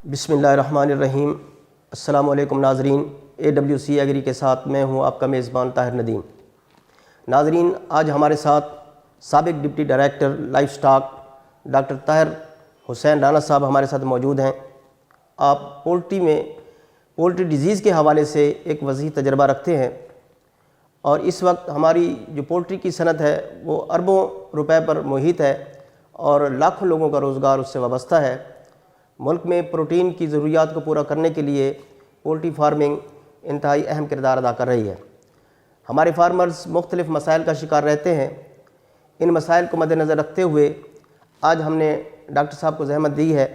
बिस्मिल्लाहिर्रहमानिर्रहीम। अस्सलामु अलैकुम नाज़रीन, AWC एग्री के साथ मैं हूं आपका मेज़बान ताहिर नदीम। नाज़रीन, आज हमारे साथ साबिक deputy director life stock doctor Tahir Hussain Rana साहब हमारे साथ मौजूद हैं। आप पोल्ट्री डिज़ीज़ के हवाले से एक वसी तजर्बा रखते हैं और इस वक्त हमारी जो पोल्ट्री की सनत है वो अरबों रुपए पर मुहित है और लाखों लोगों का रोज़गार उससे वाबस्ता है। मुल्क में प्रोटीन की ज़रूरियात को पूरा करने के लिए पोल्ट्री फार्मिंग इंतहाई अहम किरदार अदा कर रही है। हमारे फार्मर्स मुख्तलिफ़ मसाइल का शिकार रहते हैं। इन मसाइल को मद्देनज़र रखते हुए आज हमने डॉक्टर साहब को जहमत दी है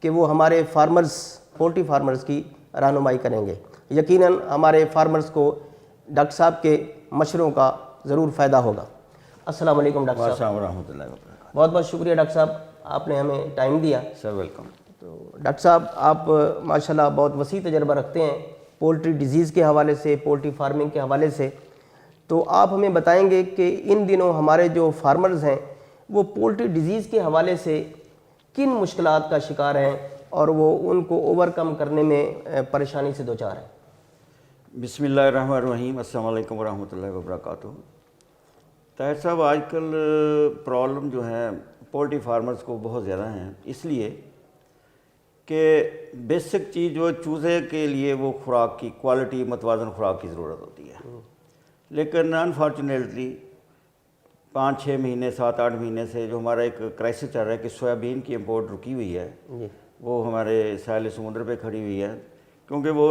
कि वो हमारे पोल्ट्री फार्मर्स की रहनुमाई करेंगे। यकीनन हमारे फार्मर्स को डॉक्टर साहब के मशवरों का ज़रूर फ़ायदा होगा। अस्सलाम वालेकुम डॉक्टर साहब। बहुत बहुत शुक्रिया डॉक्टर साहब, आपने हमें टाइम दिया। Sir welcome. तो डॉक्टर साहब, आप माशाल्लाह बहुत वसी तजर्बा रखते हैं पोल्ट्री डिज़ीज़ के हवाले से, पोल्ट्री फार्मिंग के हवाले से। तो आप हमें बताएंगे कि इन दिनों हमारे जो फार्मर्स हैं वो पोल्ट्री डिज़ीज़ के हवाले से किन मुश्किलात का शिकार हैं और वो उनको ओवरकम करने में परेशानी से दो चार हैं। बिस्मिल्लाहिर्रहमानिर्रहीम। अस्सलाम वालेकुम वरहमतुल्लाहि वबरकातुहू। ताहिर साहब, आजकल प्रॉब्लम जो है पोल्ट्री फार्मर्स को बहुत ज़्यादा हैं, इसलिए कि बेसिक चीज़ जो चूज़े के लिए वो खुराक की क्वालिटी मतवाज़न खुराक की ज़रूरत होती है। लेकिन अनफॉर्चुनेटली 5-6 महीने 7-8 महीने से जो हमारा एक क्राइसिस चल रहा है कि सोयाबीन की इम्पोर्ट रुकी हुई है, वो हमारे साहिल समुद्र पे खड़ी हुई है, क्योंकि वो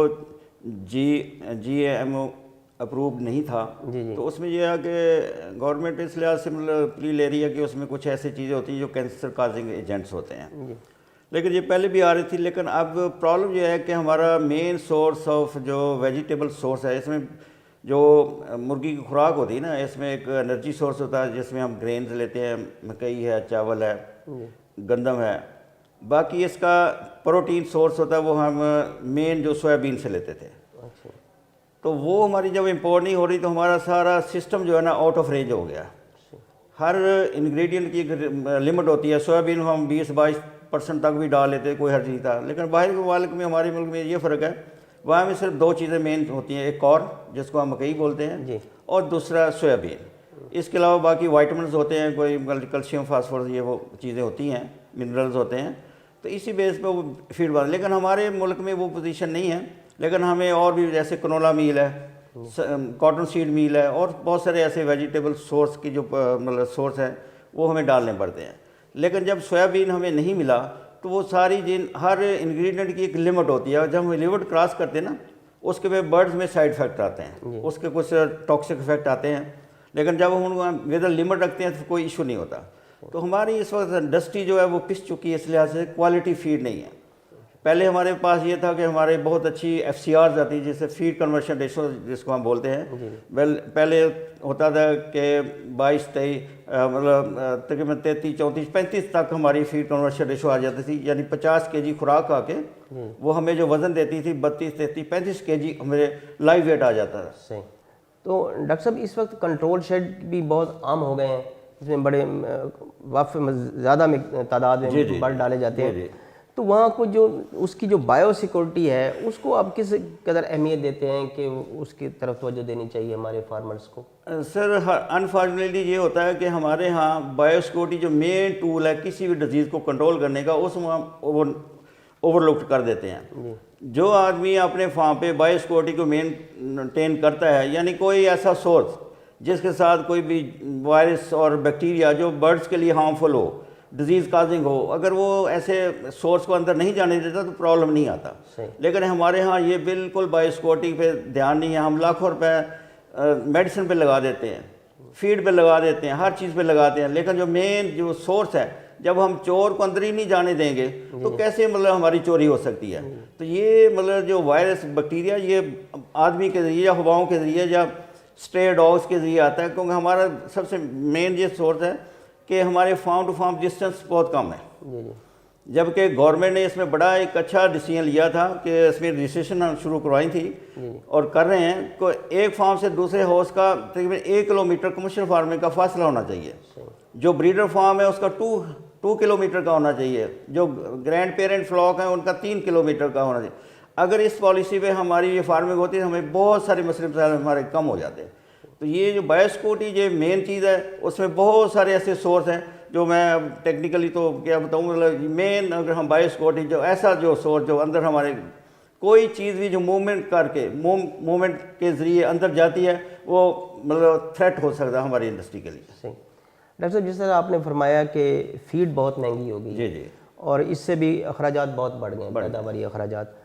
GMO अप्रूव्ड नहीं था। तो उसमें यह है कि गवर्नमेंट इस लिहाज से मतलब प्ली ले रही है कि उसमें कुछ ऐसी चीज़ें होती हैं जो कैंसर काजिंग एजेंट्स होते हैं। लेकिन ये पहले भी आ रही थी। लेकिन अब प्रॉब्लम यह है कि हमारा मेन सोर्स ऑफ जो वेजिटेबल सोर्स है, इसमें जो मुर्गी की खुराक होती है ना, इसमें एक एनर्जी सोर्स होता है जिसमें हम ग्रेन्स लेते हैं, मकई है, चावल है, गंदम है। बाकी इसका प्रोटीन सोर्स होता है वो हम मेन जो सोयाबीन से लेते थे। तो वो हमारी जब इम्पोर्ट नहीं हो रही तो हमारा सारा सिस्टम जो है ना आउट ऑफ रेंज हो गया। हर इंग्रेडिएंट की लिमिट होती है। सोयाबीन हम 20-22% तक भी डाल लेते, कोई हर्ज नहीं था। लेकिन बाहर के मुल्क में, हमारे मुल्क में ये फ़र्क है, वहाँ में सिर्फ 2 चीज़ें मेन होती हैं, एक कॉर्न जिसको हम मकई बोलते हैं और दूसरा सोयाबीन। इसके अलावा बाकी वाइटामिन होते हैं, कोई कैल्शियम, फास्फोरस, ये वो चीज़ें होती हैं, मिनरल्स होते हैं। तो इसी बेस पे वो फीड बन। लेकिन हमारे मुल्क में वो पोजीशन नहीं है। लेकिन हमें और भी जैसे कनोला मील है, कॉटन सीड मील है और बहुत सारे ऐसे वेजिटेबल सोर्स की जो मतलब सोर्स है वो हमें डालने पड़ते हैं। लेकिन जब सोयाबीन हमें नहीं मिला तो वो सारी हर इंग्रेडिएंट की एक लिमिट होती है। जब हम लिमिट क्रॉस करते हैं ना, उसके पे बर्ड्स में साइड इफेक्ट आते हैं, उसके कुछ टॉक्सिक इफेक्ट आते हैं। लेकिन जब हम विद लिमिट रखते हैं तो कोई इशू नहीं होता। तो हमारी इस वक्त इंडस्ट्री जो है वो पिस चुकी है, इस लिहाज से क्वालिटी फीड नहीं है। पहले हमारे पास ये था कि हमारे बहुत अच्छी FCRs आती, जैसे फीड कन्वर्शन रेशो जिसको हम बोलते हैं। पहले होता था कि 22-23 मतलब तकरीबन 33-34-35 तक हमारी फीड कन्वर्शन रेशो आ जाती थी, यानी 50 kg खुराक आके वो हमें जो वज़न देती थी 32-33-35 kg हमारे लाइव वेट आ जाता था। सही। तो डॉक्टर साहब, इस वक्त कंट्रोल शेड भी बहुत आम हो गए हैं, इसमें बड़े ज़्यादा तादाद में बर्ड डाले जाते हैं। तो वहाँ को जो उसकी जो बायो सिक्योरिटी है उसको आप किस कदर अहमियत देते हैं कि उसकी तरफ तवज्जो देनी चाहिए हमारे फार्मर्स को? सर, अनफॉर्चुनेटली ये होता है कि हमारे यहाँ बायो सिक्योरिटी जो मेन टूल है किसी भी डिजीज़ को कंट्रोल करने का, उसमें हम ओवरलुक कर देते हैं। जो आदमी अपने फार्म पे बायो सिक्योरिटी को मेनटेन करता है, यानी कोई ऐसा सोर्स जिसके साथ कोई भी वायरस और बैक्टीरिया जो बर्ड्स के लिए हार्मफुल हो, डिजीज़ काजिंग हो, अगर वो ऐसे सोर्स को अंदर नहीं जाने देता तो प्रॉब्लम नहीं आता। लेकिन हमारे यहाँ ये बिल्कुल बायो सिक्योरिटी पे ध्यान नहीं है। हम लाखों रुपए मेडिसिन पे लगा देते हैं, फीड पे लगा देते हैं, हर चीज़ पे लगाते हैं। लेकिन जो मेन जो सोर्स है, जब हम चोर को अंदर ही नहीं जाने देंगे तो कैसे मतलब हमारी चोरी हो सकती है? तो ये मतलब जो वायरस बैक्टीरिया ये आदमी के ज़रिए या हवाओं के ज़रिए या स्ट्रे डॉग्स के ज़रिए आता है। क्योंकि हमारा सबसे मेन ये सोर्स है कि हमारे फार्म टू फार्म डिस्टेंस बहुत कम है। जबकि गवर्नमेंट ने इसमें बड़ा एक अच्छा डिसीजन लिया था कि इसमें रजिस्ट्रेशन हम शुरू करवाई थी और कर रहे हैं। को एक फार्म से दूसरे हाउस का तकरीबन 1 किलोमीटर कमर्शियल फार्मिंग का फासला होना चाहिए। जो ब्रीडर फार्म है उसका 2 किलोमीटर का होना चाहिए, जो ग्रैंड पेरेंट फ्लॉक हैं उनका 3 किलोमीटर का होना चाहिए। अगर इस पॉलिसी पे हमारी ये फार्मिंग होती है हमें बहुत सारे मसले मसाइल हमारे कम हो जाते हैं। तो ये जो बायोसिक्योरिटी ये मेन चीज़ है, उसमें बहुत सारे ऐसे सोर्स हैं जो मैं टेक्निकली तो क्या बताऊँ, मतलब मेन अगर हम बायोसिक्योरिटी जो ऐसा जो सोर्स जो अंदर हमारे कोई चीज़ भी जो मूवमेंट करके मूवमेंट के ज़रिए अंदर जाती है वो मतलब थ्रेट हो सकता है हमारी इंडस्ट्री के लिए। सही। डॉक्टर साहब, जिस तरह आपने फरमाया कि फीड बहुत महंगी हो गई जी जी, और इससे भी अखराजात बहुत बढ़ गए, पैदावारी अखराजात,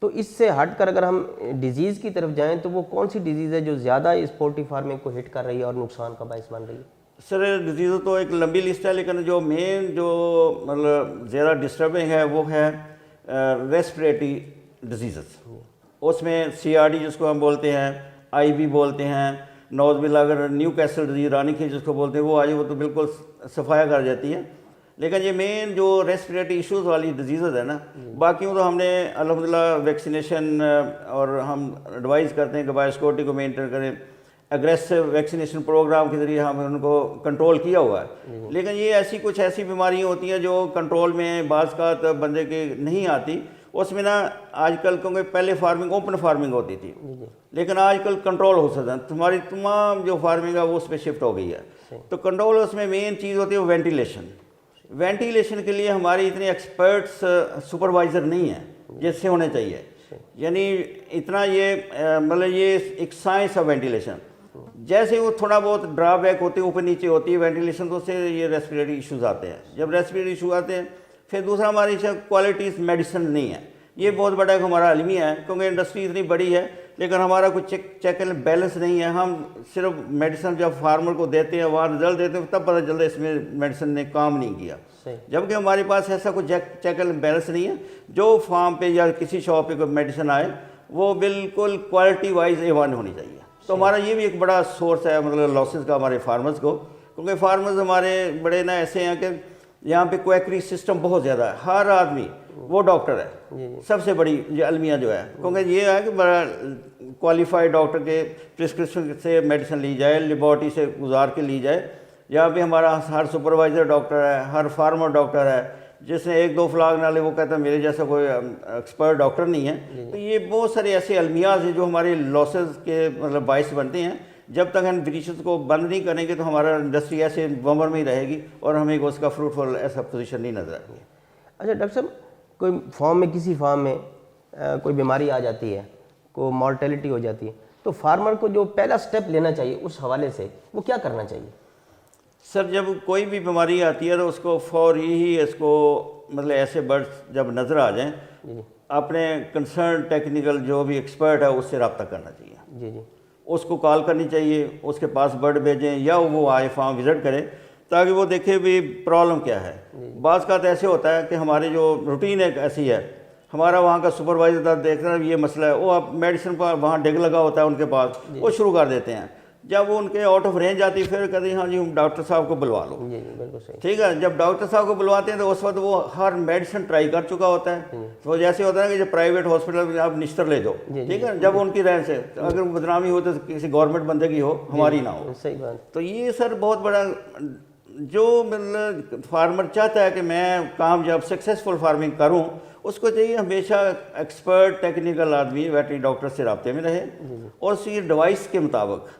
तो इससे हटकर अगर हम डिजीज़ की तरफ जाएं तो वो कौन सी डिजीज़ है जो ज़्यादा इस पोल्ट्री फार्मिंग को हिट कर रही है और नुकसान का बायस बन रही है? सर डिजीज़ तो एक लंबी लिस्ट है, लेकिन जो मेन जो मतलब ज़्यादा डिस्टर्बिंग है वो है रेस्पिरेटरी डिजीज़। उसमें CRD जिसको हम बोलते हैं, IB बोलते हैं, नोज़विला अगर न्यू कैसल डिजीज़ रानीखेत जिसको बोलते हैं वो आई, वो तो बिल्कुल सफाया कर जाती है। लेकिन ये मेन जो रेस्पिरेटरी इश्यूज़ वाली डिजीज़ है ना, बाकियों तो हमने अल्हम्दुलिल्लाह वैक्सीनेशन और हम एडवाइस करते हैं कि बायोसिक्योरिटी को मेंटेन करें, एग्रेसिव वैक्सीनेशन प्रोग्राम के ज़रिए हम उनको कंट्रोल किया हुआ है। लेकिन ये ऐसी कुछ ऐसी बीमारियाँ होती हैं जो कंट्रोल में बाज़ का बंदे के नहीं आती। उसमें ना आजकल क्योंकि पहले फार्मिंग ओपन फार्मिंग होती थी, लेकिन आजकल कंट्रोल हो सकता है, तुम्हारी तमाम जो फार्मिंग है वो उस पर शिफ्ट हो गई है। तो कंट्रोल उसमें मेन चीज़ होती है वो वेंटिलेशन के लिए हमारे इतने एक्सपर्ट्स सुपरवाइज़र नहीं है जैसे होने चाहिए। यानी इतना ये मतलब ये एक साइंस है वेंटिलेशन। जैसे वो थोड़ा बहुत ड्रॉबैक होती है, ऊपर नीचे होती है वेंटिलेशन, तो उससे ये रेस्पिरेटरी इश्यूज़ आते हैं। जब रेस्पिरेटरी इशू आते हैं, फिर दूसरा हमारी क्वालिटी मेडिसिन नहीं है। ये बहुत बड़ा एक हमारा अलमिया है, क्योंकि इंडस्ट्री इतनी बड़ी है लेकिन हमारा कुछ चेक एंड बैलेंस नहीं है। हम सिर्फ मेडिसिन जब फार्मर को देते हैं, वहाँ रिजल्ट देते हैं, तब पता चलता है इसमें मेडिसिन ने काम नहीं किया। जबकि हमारे पास ऐसा कुछ चेक एंड बैलेंस नहीं है। जो फार्म पे या किसी शॉप पे कोई मेडिसिन आए वो बिल्कुल क्वालिटी वाइज A1 होनी चाहिए। तो हमारा ये भी एक बड़ा सोर्स है मतलब लॉसेस का हमारे फार्मर्स को, क्योंकि फार्मर्स हमारे बड़े ना ऐसे हैं कि यहाँ पे क्वैकरी सिस्टम बहुत ज़्यादा है। हर आदमी वो डॉक्टर है, सबसे बड़ी ये अलमिया जो है, क्योंकि ये है कि बड़ा क्वालिफाइड डॉक्टर के प्रिस्क्रिप्शन से मेडिसिन ली जाए, लेबॉरेटरी से गुजार के ली जाए। यहाँ पे हमारा हर सुपरवाइज़र डॉक्टर है, हर फार्मर डॉक्टर है, जिसने 1-2 फ्लाग नाले वो कहता है मेरे जैसा कोई एक्सपर्ट डॉक्टर नहीं है। तो ये बहुत सारे ऐसे अलमियाज हैं जो हमारे लॉसेस के मतलब बायस बनते हैं। जब तक हम ब्रीचेस को बंद नहीं करेंगे तो हमारा इंडस्ट्री ऐसे बम्बर में ही रहेगी और हमें उसका फ्रूटफुल ऐसा पोजीशन नहीं नजर आएगी। अच्छा डॉक्टर साहब, कोई फार्म में किसी फार्म में कोई बीमारी आ जाती है, कोई मॉर्टेलिटी हो जाती है, तो फार्मर को जो पहला स्टेप लेना चाहिए उस हवाले से वो क्या करना चाहिए? सर जब कोई भी बीमारी आती है तो उसको फौरी ही इसको मतलब ऐसे बर्ड्स जब नज़र आ जाएं, अपने कंसर्न टेक्निकल जो भी एक्सपर्ट है उससे रब्ता करना चाहिए। जी जी, उसको कॉल करनी चाहिए, उसके पास बर्ड भेजें या वो आए फार्म विज़िट करें ताकि वो देखे भी प्रॉब्लम क्या है। बाज़ का तो ऐसे होता है कि हमारी जो रूटीन एक ऐसी है, हमारा वहाँ का सुपरवाइजर देख रहा है ये मसला है, वो आप मेडिसिन पर वहाँ डिग लगा होता है उनके पास, वो शुरू कर देते हैं। जब वो उनके आउट ऑफ रेंज आती है फिर कहते हैं हाँ जी हम डॉक्टर साहब को बुलवा लो। जी जी, बिल्कुल सही। ठीक है, जब डॉक्टर साहब को बुलवाते हैं तो उस वक्त वो हर मेडिसिन ट्राई कर चुका होता है। तो जैसे होता है कि जब प्राइवेट हॉस्पिटल में आप निश्तर ले दो, ठीक है, जब उनकी रेंज से तो अगर बदनामी हो तो किसी गवर्नमेंट बंदे की हो, हमारी ना हो। सही बात। तो ये सर बहुत बड़ा जो मतलब फार्मर चाहता है कि मैं कामयाब सक्सेसफुल फार्मिंग करूं, उसको चाहिए हमेशा एक्सपर्ट टेक्निकल आदमी वेटरी डॉक्टर से रब्ते में रहे और उसकी डिवाइस के मुताबिक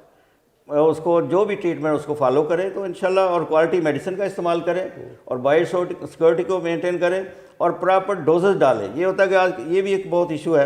उसको जो भी ट्रीटमेंट उसको फॉलो करे तो इंशाल्लाह, और क्वालिटी मेडिसिन का इस्तेमाल करें और बायोसिक्योरिटी को मेंटेन करें और प्रॉपर डोजेस डालें। ये होता है कि आज ये भी एक बहुत इशू है,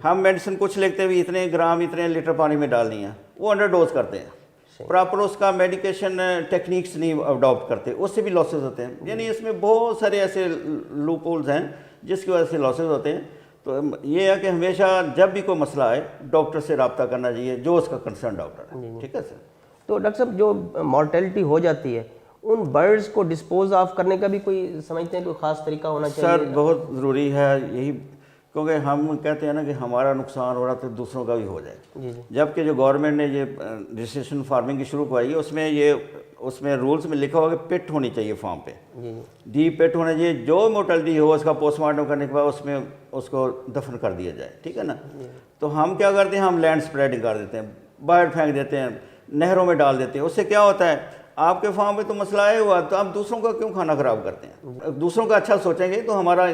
हम मेडिसिन कुछ लिखते हुए इतने ग्राम इतने लीटर पानी में डालनी है, वो अंडर डोज करते हैं, प्रॉपर उसका मेडिकेशन टेक्निक्स नहीं अडॉप्ट करते, उससे भी लॉसेज होते हैं। यानी इसमें बहुत सारे ऐसे लूप होल्स हैं जिसकी वजह से लॉसेज होते हैं। तो ये है कि हमेशा जब भी कोई मसला आए डॉक्टर से रब्ता करना चाहिए जो उसका कंसर्न डॉक्टर है। ठीक है सर। तो डॉक्टर साहब जो मॉर्टेलिटी हो जाती है उन बर्ड्स को डिस्पोज ऑफ करने का भी कोई समझते हैं कोई ख़ास तरीका होना चाहिए? सर बहुत ज़रूरी है यही, क्योंकि हम कहते हैं ना कि हमारा नुकसान हो रहा तो दूसरों का भी हो जाए। जबकि जो गवर्नमेंट ने ये रजिस्ट्रेशन फार्मिंग की शुरू करवाई है उसमें रूल्स में लिखा हुआ कि पिट होनी चाहिए फार्म पे, डीप पिट होना चाहिए, जो मोर्टेलिटी हो उसका पोस्टमार्टम करने के बाद उसमें उसको दफन कर दिया जाए। ठीक है ना। तो हम क्या करते हैं, हम लैंड स्प्रेडिंग कर देते हैं, बाहर फेंक देते हैं, नहरों में डाल देते हैं। उससे क्या होता है, आपके फार्म में तो मसला आया हुआ, तो आप दूसरों का क्यों खाना ख़राब करते हैं? दूसरों का अच्छा सोचेंगे तो हमारा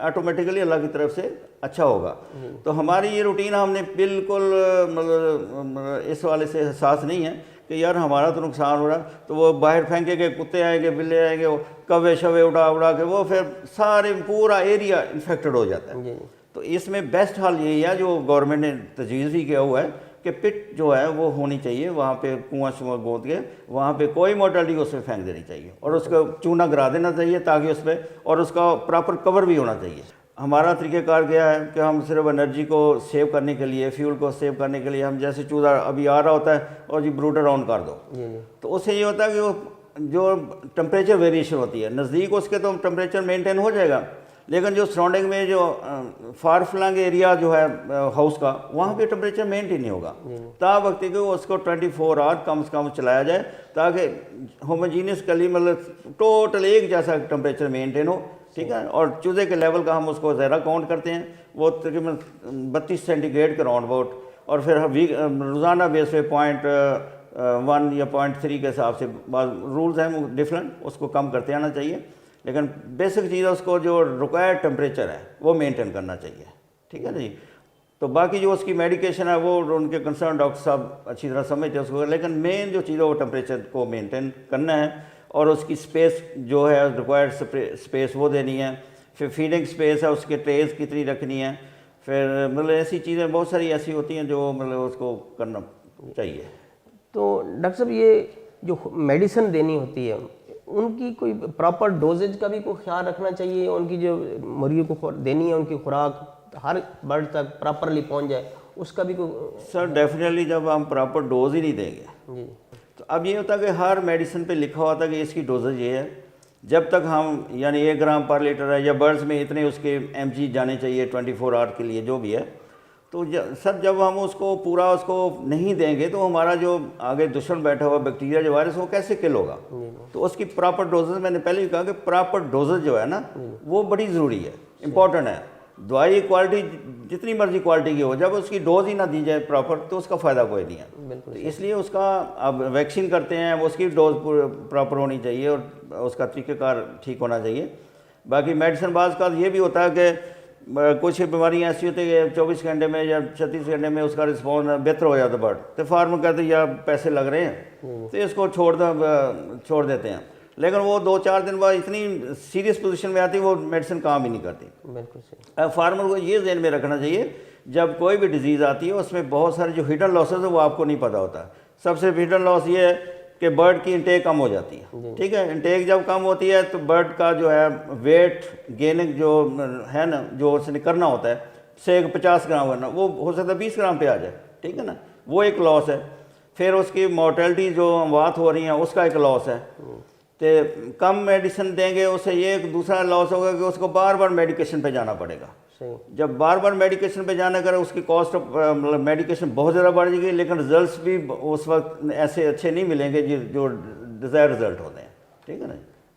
ऑटोमेटिकली अल्लाह की तरफ से अच्छा होगा। तो हमारी ये रूटीन हमने बिल्कुल मतलब इस वाले से एहसास नहीं है कि यार हमारा तो नुकसान हो रहा, तो वो बाहर फेंकेंगे, कुत्ते आएंगे, बिल्ले आएंगे, वो कौवे शवे उड़ा उड़ा के वो फिर सारे पूरा एरिया इन्फेक्टेड हो जाता है। तो इसमें बेस्ट हाल यही है जो गवर्नमेंट ने तजवीज़ भी किया हुआ है कि पिट जो है वो होनी चाहिए, वहाँ पे कुआं शुआं गोद के वहाँ पे कोई मोर्टेलिटी उसमें फेंक देनी चाहिए और उसका चूना गिरा देना चाहिए ताकि उस पर, और उसका प्रॉपर कवर भी होना चाहिए। हमारा तरीक़ेकार क्या है कि हम सिर्फ एनर्जी को सेव करने के लिए, फ्यूल को सेव करने के लिए, हम जैसे चूजा अभी आ रहा होता है और जी ब्रूडर ऑन कर दो, तो उससे ये होता है कि वो जो टेम्परेचर वेरिएशन होती है नज़दीक उसके तो टेम्परेचर मेंटेन हो जाएगा, लेकिन जो सराउंडिंग में जो फार फ्लंग एरिया जो है हाउस का, वहाँ पे टेम्परेचर मेंटेन नहीं होगा। ता वक्त कि उसको 24 आवर कम से कम चलाया जाए ताकि होमोजीनियसली मतलब टोटल एक जैसा टेम्परेचर मेंटेन हो, ठीक है। और चूजे के लेवल का हम उसको ज़रा काउंट करते हैं, वो तकरीबन 32 सेंटीग्रेड के राउंड अबाउट, और फिर रोज़ाना बेस पे 0.1 या 0.3 के हिसाब से रूल्स हैं डिफरेंट, उसको कम करते आना चाहिए, लेकिन बेसिक चीज़ उसको जो रिक्वायर्ड टेम्परेचर है वो मेंटेन करना चाहिए, ठीक है ना जी। तो बाकी जो उसकी मेडिकेशन है वो उनके कंसर्न डॉक्टर साहब अच्छी तरह समझते हैं उसको, लेकिन मेन जो चीज़ है वो टेम्परेचर को मेंटेन करना है और उसकी स्पेस जो है रिक्वायर्ड स्पेस वो देनी है, फिर फीडिंग स्पेस है उसके ट्रेस कितनी रखनी है, फिर मतलब ऐसी चीज़ें बहुत सारी ऐसी होती हैं जो मतलब उसको करना चाहिए। तो डॉक्टर साहब ये जो मेडिसिन देनी होती है उनकी कोई प्रॉपर डोजेज का भी कोई ख्याल रखना चाहिए, उनकी जो मुर्गियों को देनी है उनकी खुराक हर बर्ड तक प्रॉपरली पहुंच जाए, उसका भी कोई? सर डेफिनेटली जब हम प्रॉपर डोज ही नहीं देंगे जी, तो अब ये होता है कि हर मेडिसिन पे लिखा होता है कि इसकी डोजेज ये है, जब तक हम यानी 1 ग्राम पर लीटर है या बर्ड्स में इतने उसके mg जाने चाहिए 24 आवर के लिए जो भी है, तो सर जब हम उसको पूरा उसको नहीं देंगे तो हमारा जो आगे दुश्मन बैठा हुआ बैक्टीरिया जो वायरस वो कैसे किल होगा। तो उसकी प्रॉपर डोजेज, मैंने पहले ही कहा कि प्रॉपर डोजेज जो है ना वो बड़ी ज़रूरी है, इम्पॉर्टेंट है। दवाई क्वालिटी जितनी मर्जी क्वालिटी की हो, जब उसकी डोज ही ना दी जाए प्रॉपर तो उसका फ़ायदा कोई नहीं है। तो इसलिए उसका अब वैक्सीन करते हैं उसकी डोज प्रॉपर होनी चाहिए और उसका तरीक़ेकार ठीक होना चाहिए। बाकी मेडिसिन बाज का ये भी होता है कि कुछ बीमारियाँ ऐसी होती है कि 24 घंटे में या 36 घंटे में उसका रिस्पॉन्स बेहतर हो जाता बर्ड, तो फार्मर कहते हैं यार पैसे लग रहे हैं तो इसको छोड़ देते हैं, लेकिन वो 2-4 दिन बाद इतनी सीरियस पोजीशन में आती है वो मेडिसिन काम ही नहीं करती। बिल्कुल सही। अब फार्मर को ये जहन में रखना चाहिए जब कोई भी डिजीज़ आती है उसमें बहुत सारे जो हिडन लॉसेज है वो आपको नहीं पता होता। सबसे हिडन लॉस ये है कि बर्ड की इंटेक कम हो जाती है, ठीक है। इंटेक जब कम होती है तो बर्ड का जो है वेट गेनिंग जो है ना, जो उसने करना होता है से 50 ग्राम करना, वो हो सकता है 20 ग्राम पे आ जाए, ठीक है ना, वो एक लॉस है। फिर उसकी मोर्टेलिटी जो बात हो रही है उसका एक लॉस है। तो कम मेडिसिन देंगे उससे ये एक दूसरा लॉस होगा कि उसको बार बार मेडिकेशन पे जाना पड़ेगा। जब बार बार मेडिकेशन पे जाना करे उसकी कॉस्ट ऑफ मतलब मेडिकेशन बहुत ज़्यादा बढ़ जाएगी, लेकिन रिजल्ट्स भी उस वक्त ऐसे अच्छे नहीं मिलेंगे जो डिज़ायर रिजल्ट होते हैं, ठीक है ना।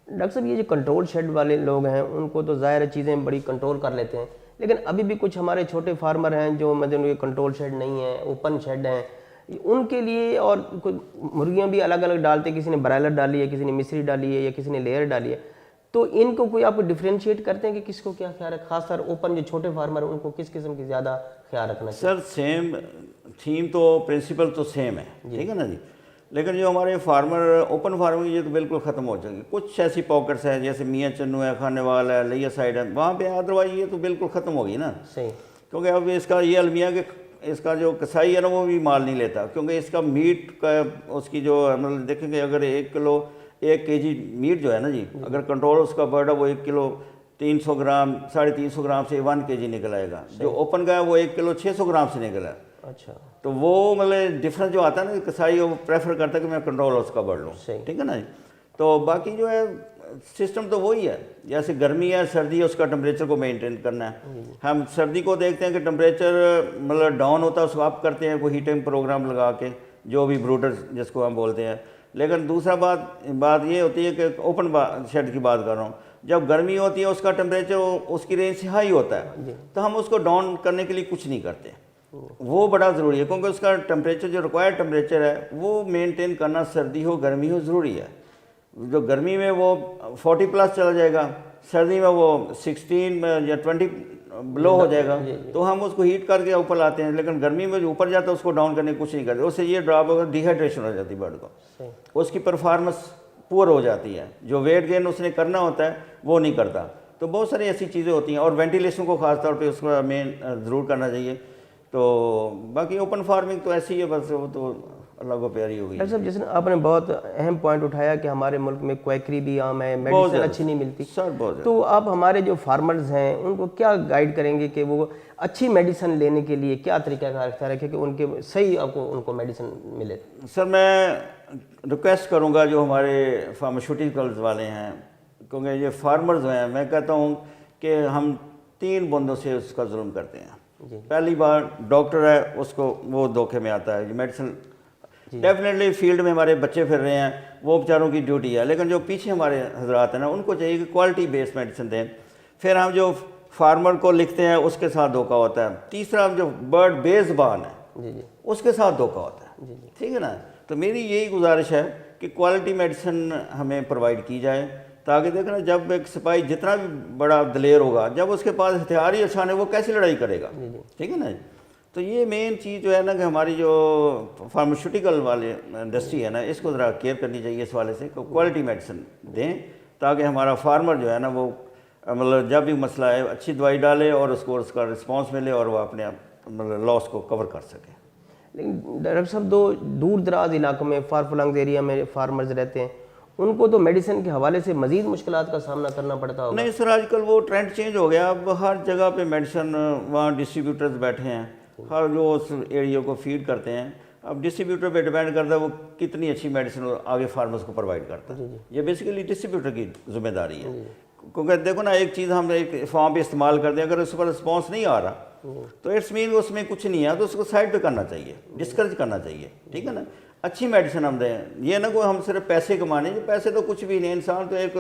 डॉक्टर साहब ये जो कंट्रोल शेड वाले लोग हैं उनको तो ज़ाहिर चीज़ें बड़ी कंट्रोल कर लेते हैं, लेकिन अभी भी कुछ हमारे छोटे फार्मर हैं जो मतलब उनके कंट्रोल शेड नहीं है, ओपन शेड हैं, उनके लिए और मुर्गियाँ भी अलग अलग डालते हैं, किसी ने ब्रायलर डाली है, किसी ने मिस्री डाली है या किसी ने लेयर डाली है, तो इनको कोई आप डिफ्रेंशिएट करते हैं कि किसको क्या ख्याल है? खासकर ओपन जो छोटे फार्मर हैं उनको किस किस्म की ज़्यादा ख्याल रखना चाहिए? सर सेम थीम तो प्रिंसिपल तो सेम है, ठीक है ना जी, लेकिन जो हमारे फार्मर ओपन फार्मिंग ये तो बिल्कुल ख़त्म हो जाएंगे। कुछ ऐसी पॉकेट्स हैं जैसे मियाँ चन्नू है, खानेवाल है, लिया साइड है, वहाँ पे अदरवाइज ये तो बिल्कुल ख़त्म होगी ना। सही, क्योंकि अब इसका ये अलमिया कि इसका जो कसाई है ना वो भी माल नहीं लेता, क्योंकि इसका मीट का उसकी जो मतलब देखेंगे अगर 1 kg मीट जो है ना जी, अगर कंट्रोल उसका बर्ड है वो 1 किलो 300 ग्राम 350 ग्राम से 1 kg निकल आएगा। जो ओपन का है वो 1 किलो 600 ग्राम से निकला है। अच्छा, तो वो मतलब डिफरेंस जो आता है ना, कसाई वो प्रेफर करता है कि मैं कंट्रोल उसका बढ़ लूँ, ठीक है ना जी। तो बाकी जो है सिस्टम तो वही है, जैसे गर्मी है सर्दी है उसका टेम्परेचर को मेंटेन करना है। हम सर्दी को देखते हैं कि टेम्परेचर मतलब डाउन होता है, उसको अप करते हैं कोई हीटिंग प्रोग्राम लगा के, जो भी ब्रूडर जिसको हम बोलते हैं। लेकिन दूसरा बात ये होती है कि ओपन शेड की बात कर रहा हूँ, जब गर्मी होती है उसका टेम्परेचर उसकी रेंज से हाई होता है, तो हम उसको डाउन करने के लिए कुछ नहीं करते, वो बड़ा ज़रूरी है, क्योंकि उसका टेम्परेचर जो रिक्वायर्ड टेम्परेचर है वो मेंटेन करना, सर्दी हो गर्मी हो, ज़रूरी है। जो गर्मी में वो 40 प्लस चला जाएगा, सर्दी में वो 16 या 20 बिलो हो जाएगा, तो हम उसको हीट करके ऊपर लाते हैं। लेकिन गर्मी में जो ऊपर जाता है उसको डाउन करने की कुछ नहीं करते, उससे ये ड्रॉप होगा, डिहाइड्रेशन हो जाती है बर्ड को, उसकी परफॉर्मेंस पुअर हो जाती है, जो वेट गेन उसने करना होता है वो नहीं करता। तो बहुत सारी ऐसी चीज़ें होती हैं, और वेंटिलेशन को खास तौर पे उसको मेन ज़रूर करना चाहिए। तो बाकी ओपन फार्मिंग तो ऐसी है, बस वो तो अल्लाह को प्यारी हो गई। डॉक्टर साहब, जैसे आपने बहुत अहम पॉइंट उठाया कि हमारे मुल्क में क्वैकरी भी आम है, मेडिसिन अच्छी नहीं मिलती सर, बहुत। तो आप हमारे जो फार्मर्स हैं उनको क्या गाइड करेंगे कि वो अच्छी मेडिसिन लेने के लिए क्या तरीका कार रखें कि उनके सही आपको उनको मेडिसिन मिले? सर, मैं रिक्वेस्ट करूंगा जो हमारे फार्मास्यूटिकल्स वाले हैं, क्योंकि ये फार्मर्स हैं, मैं कहता हूं कि हम 3 बंदों से उसका जुल्म करते हैं। पहली बार डॉक्टर है, उसको वो धोखे में आता है। मेडिसिन डेफिनेटली फील्ड में हमारे बच्चे फिर रहे हैं, वो बेचारों की ड्यूटी है, लेकिन जो पीछे हमारे हजरात हैं ना, उनको चाहिए कि क्वालिटी बेस्ड मेडिसिन दें। फिर हम जो फार्मर को लिखते हैं उसके साथ धोखा होता है। तीसरा, जो बर्ड बेज़बान है उसके साथ धोखा होता है। ठीक है ना? तो मेरी यही गुजारिश है कि क्वालिटी मेडिसिन हमें प्रोवाइड की जाए, ताकि देखना जब एक सिपाही जितना भी बड़ा दलेर होगा, जब उसके पास हथियार ही अच्छा नहीं, वो कैसे लड़ाई करेगा? ठीक है ना? तो ये मेन चीज़ जो है ना कि हमारी जो फार्मास्यूटिकल वाले इंडस्ट्री है ना, इसको ज़रा केयर करनी चाहिए इस वाले से, क्वालिटी मेडिसिन दें, ताकि हमारा फार्मर जो है ना वो मतलब जब भी मसला है अच्छी दवाई डाले और उसको उसका रिस्पांस मिले और वो अपने मतलब लॉस को कवर कर सके। लेकिन डॉक्टर साहब, दो दूर दराज इलाकों में फार फ्लंग एरिया में फार्मर्स रहते हैं, उनको तो मेडिसिन के हवाले से मजीद मुश्किलात का सामना करना पड़ता होगा। नहीं सर, आजकल वो ट्रेंड चेंज हो गया, अब हर जगह पे मेडिसिन, वहाँ डिस्ट्रीब्यूटर्स बैठे हैं, हर जो उस एरिया को फीड करते हैं। अब डिस्ट्रीब्यूटर पे डिपेंड करता है वो कितनी अच्छी मेडिसिन आगे फार्मर्स को प्रोवाइड करता है। ये बेसिकली डिस्ट्रीब्यूटर की जिम्मेदारी है, क्योंकि देखो ना, एक चीज़ हम एक फॉर्म पे इस्तेमाल करते हैं, अगर उस पर रिस्पॉन्स नहीं आ रहा तो इट्स मीन उसमें कुछ नहीं है, तो उसको साइड पे करना चाहिए, डिस्करेज करना चाहिए। ठीक है ना? अच्छी मेडिसिन हम दें, ये ना कोई हम सिर्फ पैसे कमाने, पैसे तो कुछ भी नहीं, इंसान तो एक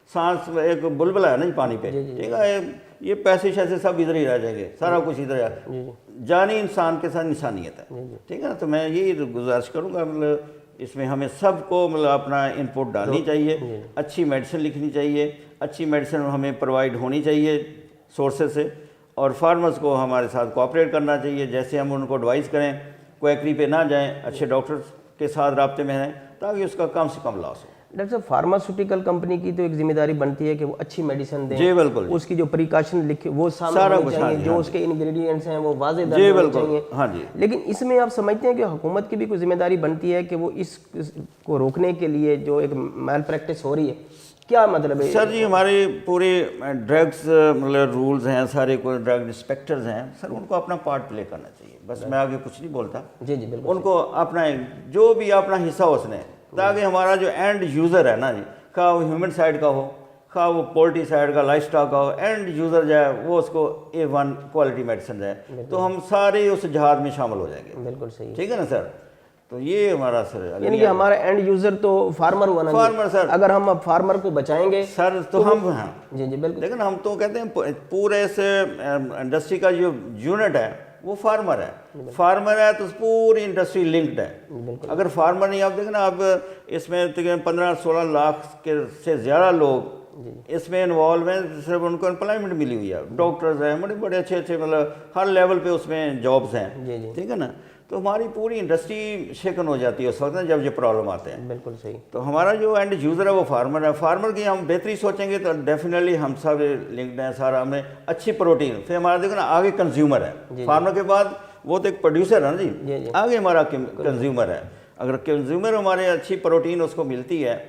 सांस, एक बुलबुला है ना पानी पे। ठीक है? ये पैसे शैसे सब इधर ही रह जाएंगे, सारा कुछ इधर जानी इंसान के साथ इंसानियत है। ठीक है ना? तो मैं यही गुजारिश करूँगा, मतलब इसमें हमें सबको मतलब अपना इनपुट डालनी चाहिए, अच्छी मेडिसिन लिखनी चाहिए, अच्छी मेडिसिन हमें प्रोवाइड होनी चाहिए सोर्सेज से, और फार्मर्स को हमारे साथ कोऑपरेट करना चाहिए। जैसे हम उनको एडवाइस करें, क्वैकरी पे ना जाएं, अच्छे डॉक्टर्स के साथ राब्ते में रहें, ताकि उसका कम से कम लॉस हो। डॉक्टर साहब, फार्मास्यूटिकल कंपनी की तो एक जिम्मेदारी बनती है कि वो अच्छी मेडिसिन दें। जी बिल्कुल। उसकी जो प्रिकॉशन लिखे वो सामने होने चाहिए, जो उसके इंग्रेडिएंट्स हैं वो वाज़ेह जी होने बिल्कुल। चाहिए। हाँ जी। लेकिन इसमें आप समझते हैं कि हुकूमत की भी कोई जिम्मेदारी बनती है कि वो इसको रोकने के लिए जो एक मैल प्रैक्टिस हो रही है, क्या मतलब है? सर जी, हमारे पूरे ड्रग्स मतलब रूल्स हैं, सारे कोई ड्रग इंस्पेक्टर्स हैं सर, उनको अपना पार्ट प्ले करना चाहिए। बस मैं आगे कुछ नहीं बोलता। जी बिल्कुल। उनको अपना जो भी अपना हिस्सा उसने, ताकि हमारा जो एंड यूज़र है ना जी, खा वो ह्यूमन साइड का हो, खा वो पोल्ट्री साइड का, लाइफ स्टॉक का हो, एंड यूज़र जो है वो उसको A1 क्वालिटी मेडिसिन जाए, तो हम सारे उस जहाज में शामिल हो जाएंगे। बिल्कुल सही। ठीक है ना सर? तो ये हमारा सर, यानी कि हमारा एंड यूजर तो फार्मर हुआ ना। फार्मर सर, अगर हम अब फार्मर को बचाएंगे सर तो हम हैं। जी बिल्कुल। लेकिन हम तो कहते हैं पूरे इस इंडस्ट्री का जो यूनिट है वो फार्मर है। फार्मर है तो पूरी इंडस्ट्री लिंक्ड है। अगर फार्मर नहीं, आप देखें ना, अब इसमें 15-16 लाख के से ज़्यादा लोग इसमें इन्वॉल्व हैं, सिर्फ उनको एम्प्लॉयमेंट मिली हुई है। डॉक्टर्स हैं, बड़े बड़े अच्छे अच्छे, मतलब हर लेवल पे उसमें जॉब्स हैं। ठीक है ना? तो हमारी पूरी इंडस्ट्री शेकन हो जाती है उस वक्त जब ये प्रॉब्लम आते हैं। बिल्कुल सही। तो हमारा जो एंड यूज़र है वो फार्मर है। फार्मर की हम बेहतरी सोचेंगे तो डेफिनेटली हम सब लिंक्ड हैं, सारा हमें अच्छी प्रोटीन। फिर हमारा देखो ना, आगे कंज्यूमर है, फार्मर के बाद वो तो एक प्रोड्यूसर है ना जी, आगे हमारा कंज्यूमर है। अगर कंज्यूमर हमारे अच्छी प्रोटीन उसको मिलती है,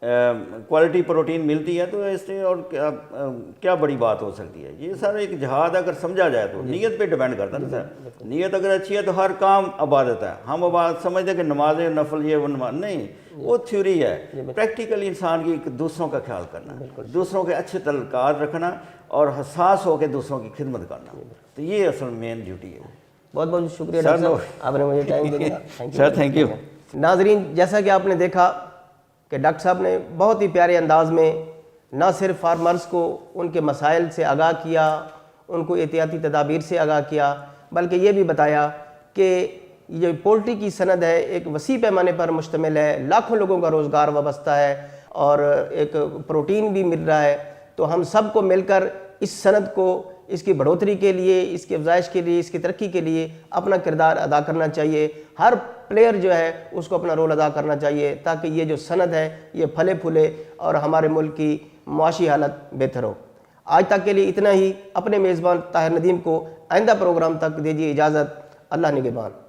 क्वालिटी प्रोटीन मिलती है, तो इससे और क्या बड़ी बात हो सकती है। ये सारा एक जहाद अगर समझा जाए तो नीयत पे डिपेंड करता है ना सर। नीयत अगर अच्छी है तो हर काम इबादत है। हम अब समझते हैं कि नमाज नफल ये वो नमाज नहीं, वो थ्योरी है। प्रैक्टिकली इंसान की दूसरों का ख्याल करना, दूसरों के अच्छे तल्लुकात रखना और हसास होकर दूसरों की खिदमत करना, तो ये असल मेन ड्यूटी है। बहुत बहुत शुक्रिया डॉक्टर साहब, आपने मुझे टाइम दिया। Sir thank you. नाजरीन, जैसा कि आपने देखा कि डॉक्टर साहब ने बहुत ही प्यारे अंदाज में न सिर्फ फार्मर्स को उनके मसाइल से आगाह किया, उनको एहतियाती तदाबीर से आगाह किया, बल्कि ये भी बताया कि ये पोल्ट्री की सनद है एक वसी पैमाने पर मुश्तमिल है, लाखों लोगों का रोज़गार वाबस्ता है और एक प्रोटीन भी मिल रहा है। तो हम सब को मिलकर इस सनद को इसकी बढ़ोतरी के लिए, इसकी अफजाइश के लिए, इसकी तरक्की के लिए अपना किरदार अदा करना चाहिए। हर प्लेयर जो है उसको अपना रोल अदा करना चाहिए ताकि ये जो सनद है ये फले फूले और हमारे मुल्क की माशी हालत बेहतर हो। आज तक के लिए इतना ही। अपने मेज़बान ताहिर नदीम को आइंदा प्रोग्राम तक दीजिए इजाज़त। अल्लाह निगहबान।